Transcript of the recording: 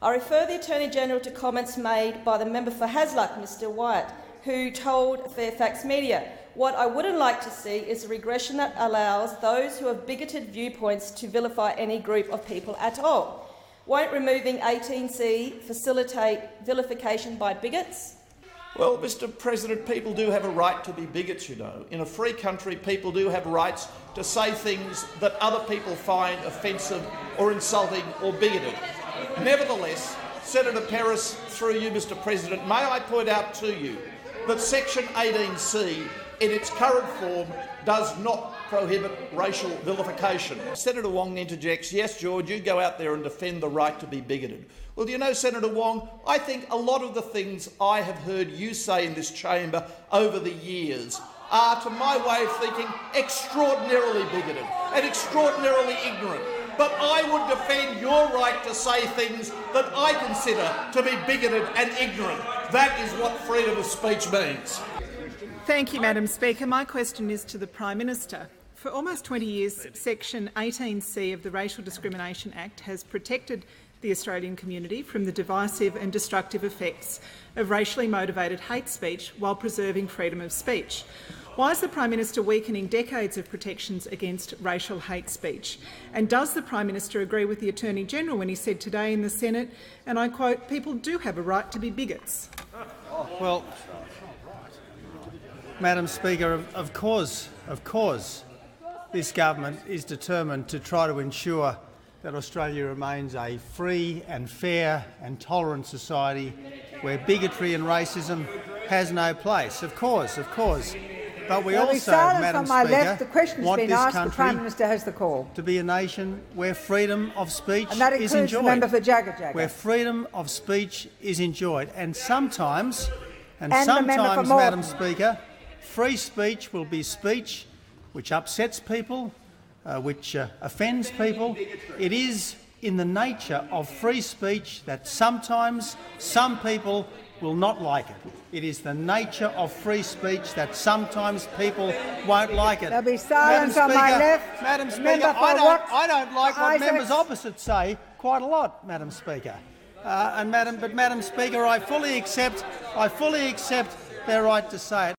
I refer the Attorney-General to comments made by the member for Hasluck, Mr Wyatt, who told Fairfax Media, "What I wouldn't like to see is a regression that allows those who have bigoted viewpoints to vilify any group of people at all. Won't removing 18C facilitate vilification by bigots?" Well, Mr President, people do have a right to be bigots, you know. In a free country, people do have rights to say things that other people find offensive or insulting or bigoted. Nevertheless, Senator Peris, through you, Mr President, may I point out to you that Section 18C, in its current form, does not prohibit racial vilification. Senator Wong interjects, "Yes, George, you go out there and defend the right to be bigoted." Well, do you know, Senator Wong, I think a lot of the things I have heard you say in this chamber over the years are, to my way of thinking, extraordinarily bigoted and extraordinarily ignorant. But I would defend your right to say things that I consider to be bigoted and ignorant. That is what freedom of speech means. Thank you, Madam Speaker. My question is to the Prime Minister. For almost 20 years, Section 18C of the Racial Discrimination Act has protected the Australian community from the divisive and destructive effects of racially motivated hate speech while preserving freedom of speech. Why is the Prime Minister weakening decades of protections against racial hate speech? And does the Prime Minister agree with the Attorney-General when he said today in the Senate, and I quote, "People do have a right to be bigots"? Well, Madam Speaker, of course, this government is determined to try to ensure that Australia remains a free and fair and tolerant society where bigotry and racism has no place. Of course. But we also, Madam Speaker, want this country to be a nation where freedom of speech is enjoyed. Where freedom of speech is enjoyed. And sometimes, Madam Speaker, free speech will be speech which upsets people, which offends people. It is in the nature of free speech that sometimes some people will not like it. It is the nature of free speech that sometimes people won't like it. There'll be silence on my left. Madam Speaker, I don't like what members opposite say quite a lot, Madam Speaker. Madam Speaker, I fully accept their right to say it.